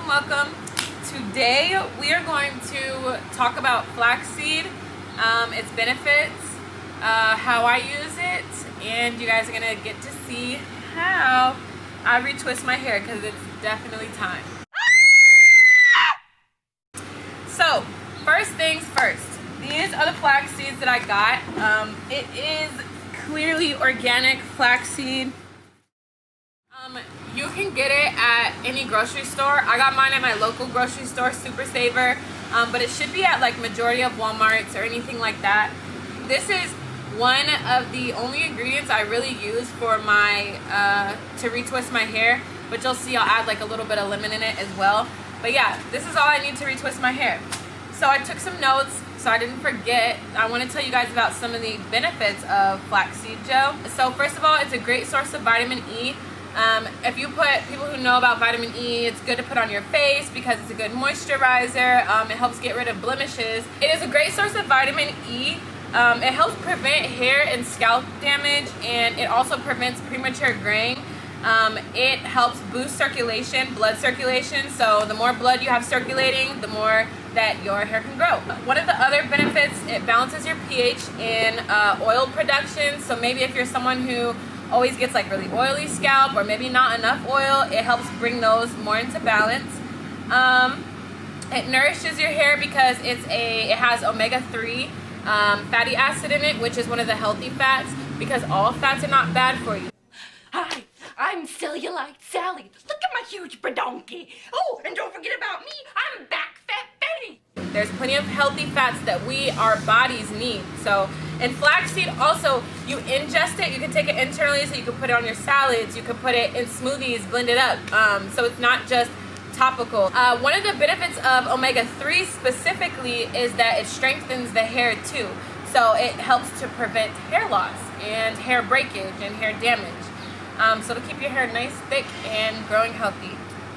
Welcome. Today we are going to talk about flaxseed, its benefits, how I use it, and you guys are going to get to see how I retwist my hair because it's definitely time. So, first things first, these are the flax seeds that I got. It is clearly organic flaxseed. You can get it at any grocery store. I got mine at my local grocery store, Super Saver, but it should be at like majority of Walmarts or anything like that. This is one of the only ingredients I really use for my to retwist my hair, but you'll see I'll add like a little bit of lemon in it as well. But yeah, this is all I need to retwist my hair. So I took some notes so I didn't forget. I want to tell you guys about some of the benefits of flaxseed gel. So first of all, it's a great source of vitamin E. If you put, people who know about vitamin E, it's good to put on your face because it's a good moisturizer. It helps get rid of blemishes. It is a great source of vitamin E. It helps prevent hair and scalp damage, and it also prevents premature graying. It helps boost circulation, blood circulation. So the more blood you have circulating, the more that your hair can grow. One of the other benefits, it balances your pH in oil production. So maybe if you're someone who always gets like really oily scalp or maybe not enough oil, it helps bring those more into balance. It nourishes your hair because it has omega-3 fatty acid in it, which is one of the healthy fats, because all fats are not bad for you. Hi, I'm Cellulite Sally. Look at my huge badonkey. Oh, and don't forget about me, I'm back fat Betty. There's plenty of healthy fats that our bodies need. So, and flaxseed also, you ingest it, you can take it internally, so you can put it on your salads, you can put it in smoothies, blend it up. So it's not just topical. One of the benefits of omega-3 specifically is that it strengthens the hair too. So it helps to prevent hair loss and hair breakage and hair damage. So to keep your hair nice, thick, and growing healthy.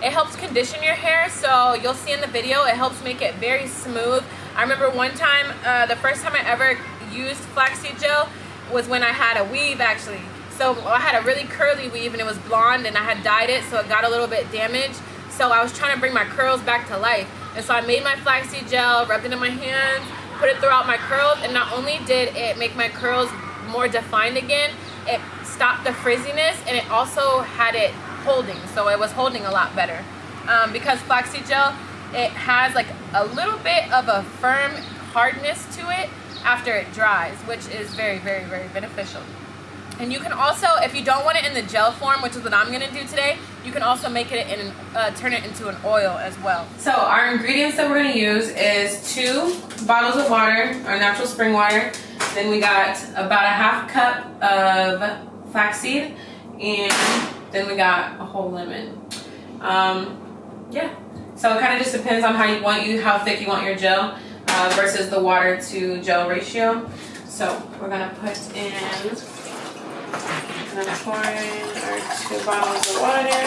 It helps condition your hair, so you'll see in the video, it helps make it very smooth. I remember one time, the first time I ever used flaxseed gel was when I had a weave actually. So I had a really curly weave and it was blonde, and I had dyed it so it got a little bit damaged. So I was trying to bring my curls back to life. And so I made my flaxseed gel, rubbed it in my hands, put it throughout my curls, and not only did it make my curls more defined again, it stopped the frizziness, and it also had it holding, so it was holding a lot better. Because flaxseed gel, it has like a little bit of a firm hardness to it after it dries, which is very, very, very beneficial. And you can also, if you don't want it in the gel form, which is what I'm gonna do today, you can also make it in, turn it into an oil as well. So our ingredients that we're gonna use is 2 bottles of water, our natural spring water. Then we got about a ½ cup of flaxseed, and then we got a whole lemon. Yeah, so it kind of just depends on how thick you want your gel versus the water to gel ratio. So we're gonna pour in our 2 bottles of water.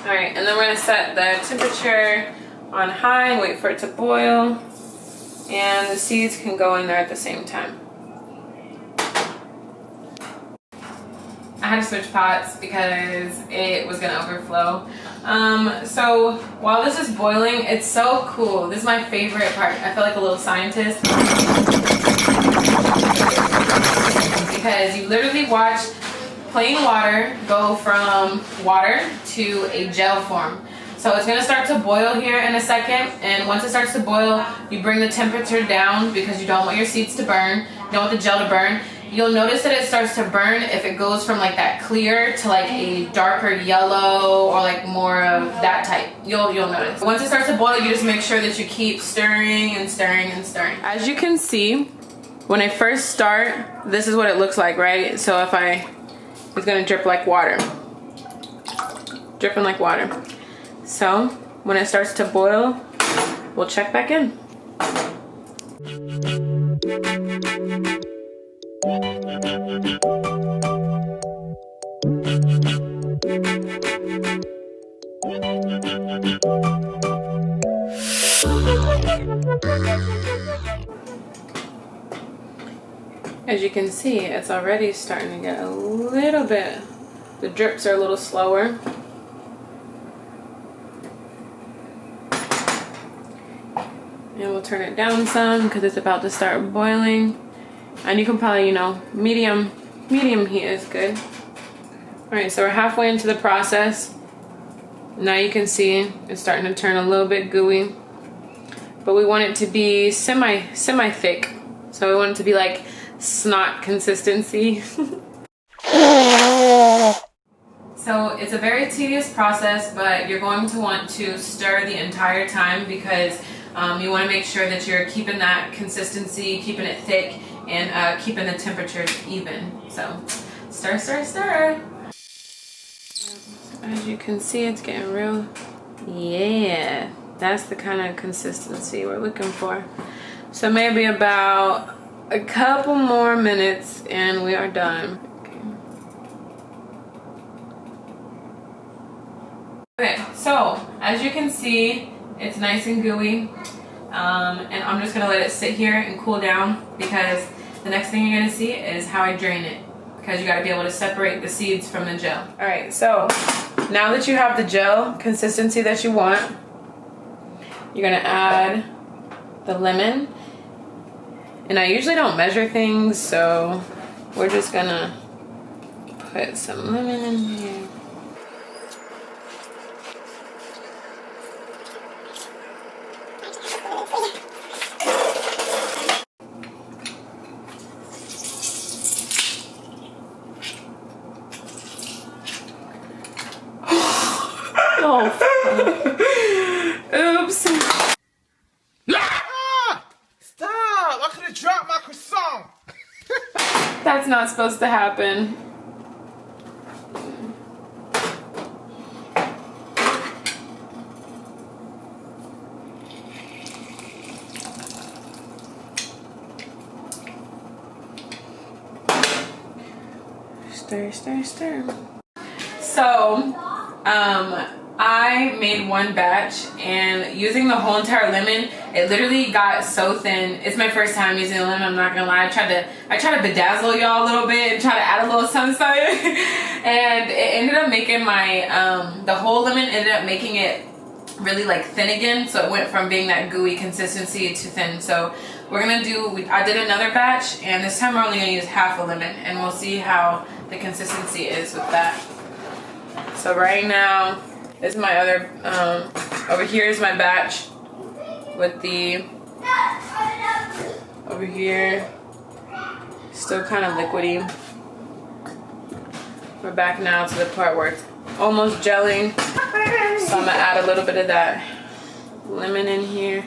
All right, and then we're gonna set the temperature on high and wait for it to boil, and the seeds can go in there at the same time. I had to switch pots because it was gonna overflow. So while this is boiling, it's so cool. This is my favorite part. I feel like a little scientist because you literally watch plain water go from water to a gel form. So it's gonna start to boil here in a second, and once it starts to boil, you bring the temperature down because you don't want your seeds to burn, you don't want the gel to burn. You'll notice that it starts to burn if it goes from like that clear to like a darker yellow or like more of that type. You'll notice. Once it starts to boil, you just make sure that you keep stirring and stirring and stirring. As you can see, when I first start, this is what it looks like, right? So it's gonna drip like water. dripping like water. So when it starts to boil, we'll check back in. As you can see, it's already starting to get a little bit, the drips are a little slower. And we'll turn it down some because it's about to start boiling. And you can probably, you know, medium heat is good. Alright, so we're halfway into the process. Now you can see it's starting to turn a little bit gooey. But we want it to be semi-thick. So we want it to be like snot consistency. So it's a very tedious process, but you're going to want to stir the entire time because you want to make sure that you're keeping that consistency, keeping it thick, and keeping the temperature even. So stir, stir, stir. As you can see, it's getting real. Yeah, that's the kind of consistency we're looking for. So maybe about a couple more minutes and we are done. Okay, so as you can see, it's nice and gooey. And I'm just gonna let it sit here and cool down because the next thing you're gonna see is how I drain it, because you gotta be able to separate the seeds from the gel. All right, so now that you have the gel consistency that you want, you're gonna add the lemon. And I usually don't measure things, so we're just gonna put some lemon in here. Oh, oops. Stop! I could have dropped my croissant. That's not supposed to happen. Stir, stir, stir. So, I made one batch, and using the whole entire lemon, it literally got so thin. It's my first time using the lemon, I'm not gonna lie. I tried to bedazzle y'all a little bit and try to add a little something, and it ended up making my the whole lemon ended up making it really like thin again. So it went from being that gooey consistency to thin. So we're gonna do. I did another batch, and this time we're only gonna use half a lemon, and we'll see how the consistency is with that. So right now, this is my other, over here is my batch with the, over here, still kind of liquidy. We're back now to the part where it's almost gelling. So I'm gonna add a little bit of that lemon in here.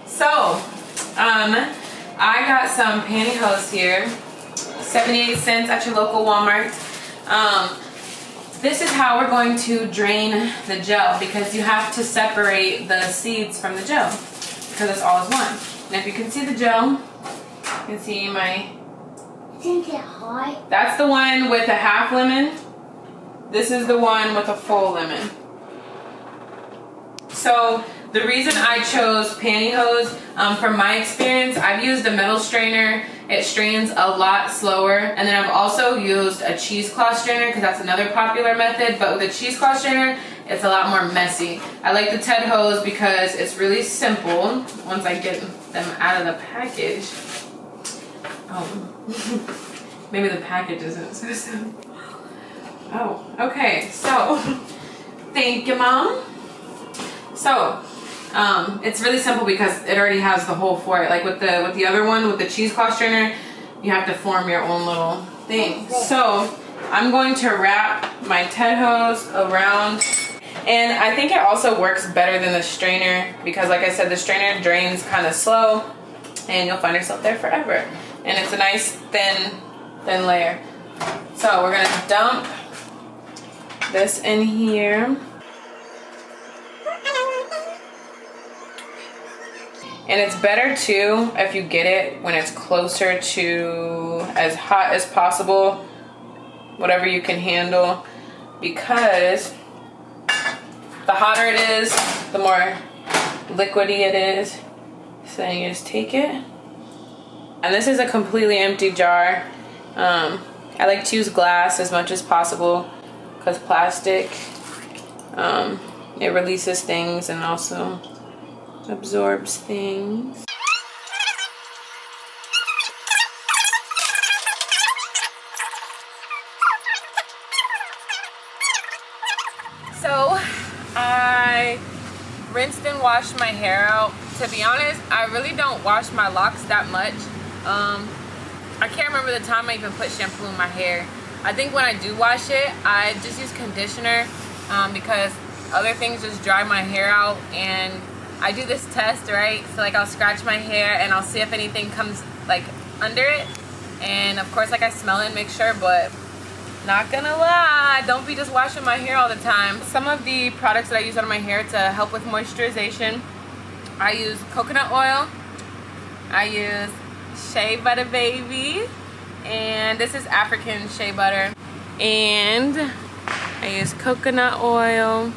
So, I got some pantyhose here. 78 cents at your local Walmart. This is how we're going to drain the gel, because you have to separate the seeds from the gel because it's all is one. And if you can see the gel, you can see my... Isn't it hot? That's the one with a half lemon. This is the one with a full lemon. So the reason I chose pantyhose, from my experience, I've used a metal strainer. It strains a lot slower. And then I've also used a cheesecloth strainer because that's another popular method. But with a cheesecloth strainer, it's a lot more messy. I like the Ted hose because it's really simple once I get them out of the package. Oh, maybe the package isn't so simple. Oh, okay. So, thank you, Mom. So, it's really simple because it already has the hole for it. Like with the other one, with the cheesecloth strainer, you have to form your own little thing. So I'm going to wrap my Ted hose around, and I think it also works better than the strainer because, like I said, the strainer drains kind of slow, and you'll find yourself there forever. And it's a nice thin layer. So we're gonna dump this in here. And it's better too if you get it when it's closer to as hot as possible, whatever you can handle, because the hotter it is, the more liquidy it is. So then you just take it. And this is a completely empty jar. I like to use glass as much as possible because plastic, it releases things and also absorbs things. So I rinsed and washed my hair out. To be honest, I really don't wash my locks that much. I can't remember the time I even put shampoo in my hair. I think when I do wash it, I just use conditioner because other things just dry my hair out. And I do this test, right? So like I'll scratch my hair and I'll see if anything comes like under it. And of course like I smell it and make sure, but not gonna lie, don't be just washing my hair all the time. Some of the products that I use on my hair to help with moisturization, I use coconut oil, I use shea butter, baby, and this is African shea butter, and I use coconut oil,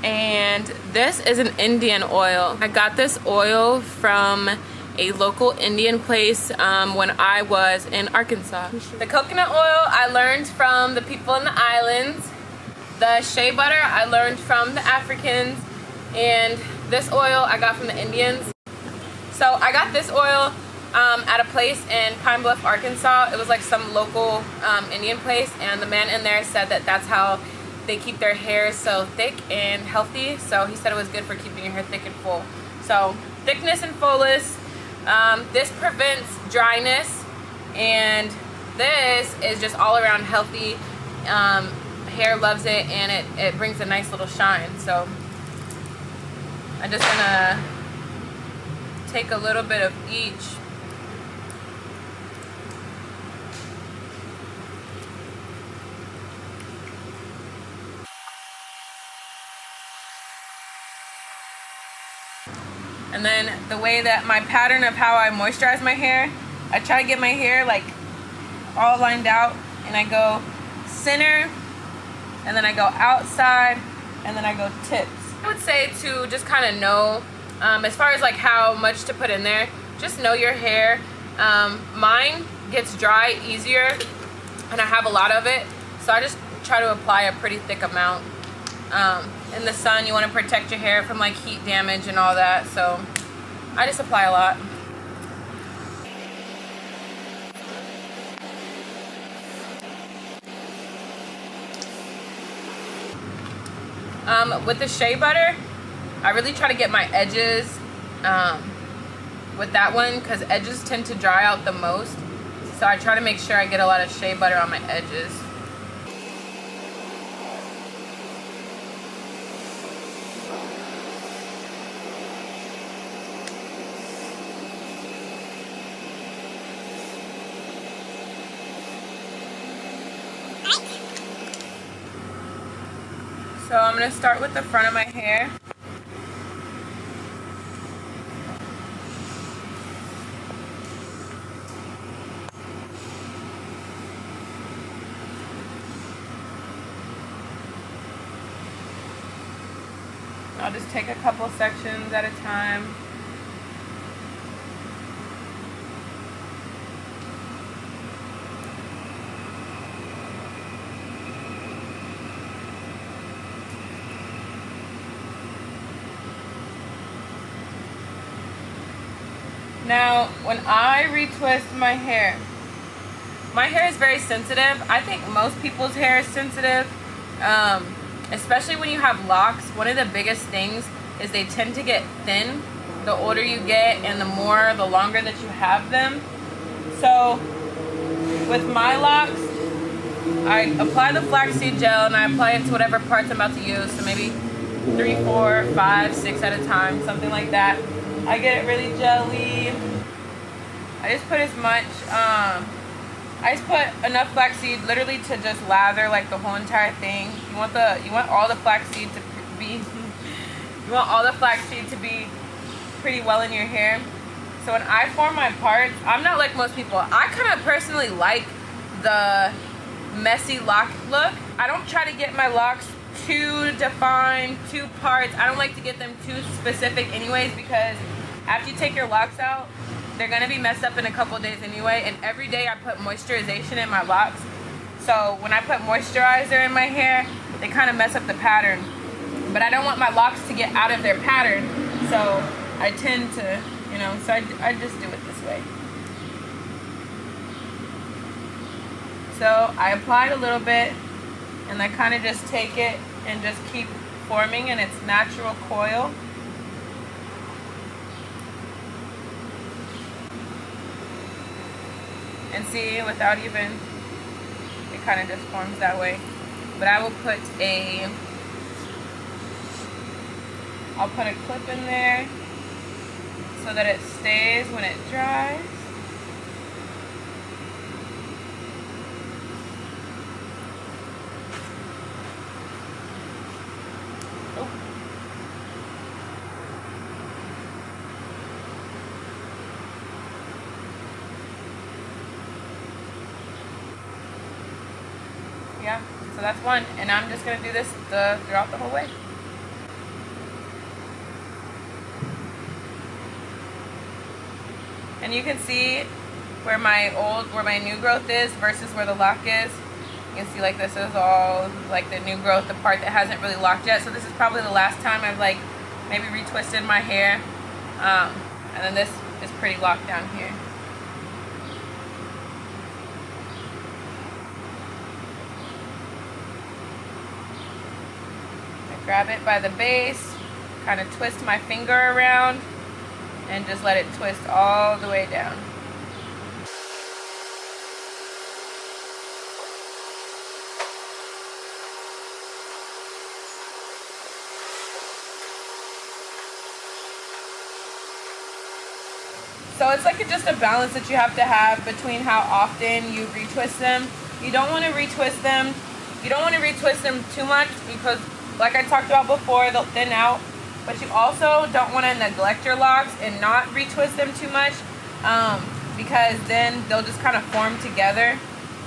and this is an Indian oil. I got this oil from a local Indian place when I was in Arkansas. The coconut oil I learned from the people in the islands. The shea butter I learned from the Africans, and this oil I got from the Indians. So I got this oil at a place in Pine Bluff, Arkansas. It was like some local Indian place, and the man in there said that that's how they keep their hair so thick and healthy. So he said it was good for keeping your hair thick and full. So thickness and fullness. This prevents dryness, and this is just all around healthy. Hair loves it, and it brings a nice little shine. So I'm just gonna take a little bit of each. And then the way that my pattern of how I moisturize my hair, I try to get my hair like all lined out, and I go center, and then I go outside, and then I go tips. I would say to just kind of know, as far as like how much to put in there, just know your hair. Mine gets dry easier, and I have a lot of it, so I just try to apply a pretty thick amount. In the sun, you want to protect your hair from like heat damage and all that, so I just apply a lot. With the shea butter, I really try to get my edges with that one, because edges tend to dry out the most, so I try to make sure I get a lot of shea butter on my edges. So I'm going to start with the front of my hair. I'll just take a couple sections at a time. Now, when I retwist my hair is very sensitive. I think most people's hair is sensitive, especially when you have locks. One of the biggest things is they tend to get thin the older you get, and the longer that you have them. So with my locks, I apply the flaxseed gel, and I apply it to whatever parts I'm about to use. So maybe 3, 4, 5, 6 at a time, something like that. I get it really jelly. I just put as much I just put enough flaxseed literally to just lather like the whole entire thing. You want all the flaxseed to be you want all the flaxseed to be pretty well in your hair. So when I form my parts, I'm not like most people. I kind of personally like the messy lock look. I don't try to get my locks too defined, too parts. I don't like to get them too specific anyways, because after you take your locks out, they're gonna be messed up in a couple days anyway, and every day I put moisturization in my locks. So when I put moisturizer in my hair, they kind of mess up the pattern. But I don't want my locks to get out of their pattern, so I tend to, you know, so I just do it this way. So I applied a little bit, and I kind of just take it and just keep forming in its natural coil. And see, without even, it kind of just forms that way. But I will put I'll put a clip in there so that it stays when it dries. Yeah, so that's one, and I'm just going to do this throughout the whole way. And you can see where my new growth is versus where the lock is. You can see like this is all like the new growth, the part that hasn't really locked yet. So this is probably the last time I've like maybe retwisted my hair. And then this is pretty locked down here. Grab it by the base, kind of twist my finger around, and just let it twist all the way down. So it's like just a balance that you have to have between how often you retwist them. You don't want to retwist them. You don't want to retwist them too much because, like I talked about before, they'll thin out. But you also don't want to neglect your locks and not retwist them too much, because then they'll just kind of form together.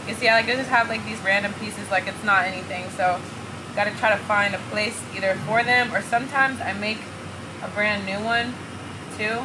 You see, I like to just have like these random pieces like it's not anything. So you got to try to find a place either for them, or sometimes I make a brand new one too.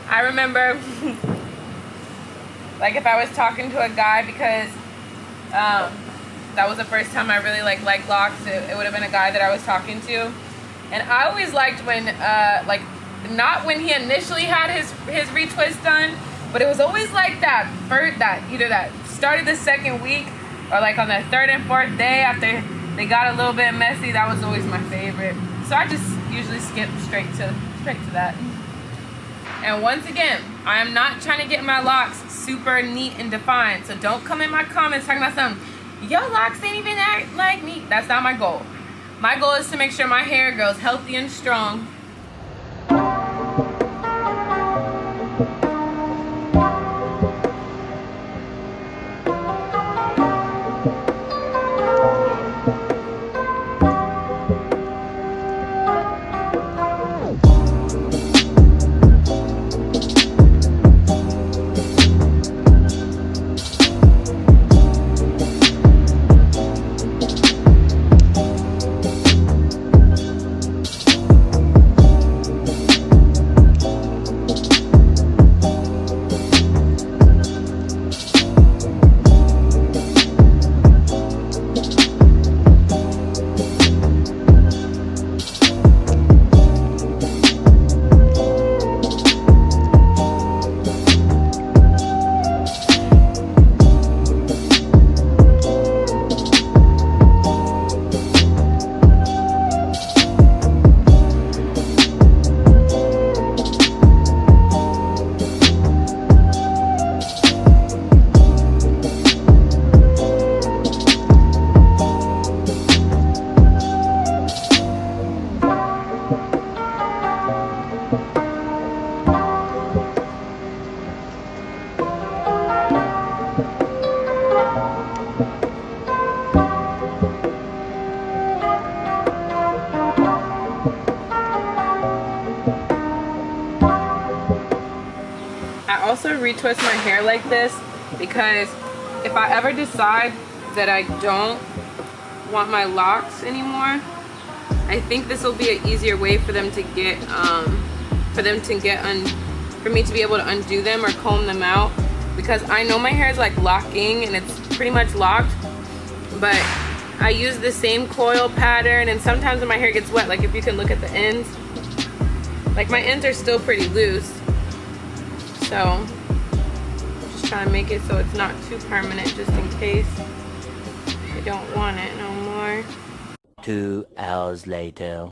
I remember, like if I was talking to a guy, because that was the first time I really liked locks, it would have been a guy that I was talking to. And I always liked when, like, not when he initially had his retwist done, but it was always like that either that started the second week, or like on the third and fourth day after they got a little bit messy. That was always my favorite. So I just usually skip straight to that. And once again, I am not trying to get my locks super neat and defined. So don't come in my comments talking about something, your locks ain't even act like me. That's not my goal. My goal is to make sure my hair grows healthy and strong. to retwist my hair like this because if I ever decide that I don't want my locks anymore, I think this will be an easier way for them to get, for me to be able to undo them or comb them out, because I know my hair is like locking and it's pretty much locked, but I use the same coil pattern, and sometimes when my hair gets wet, like if you can look at the ends, like my ends are still pretty loose, so I'm just trying to make it so it's not too permanent just in case I don't want it no more. 2 hours later.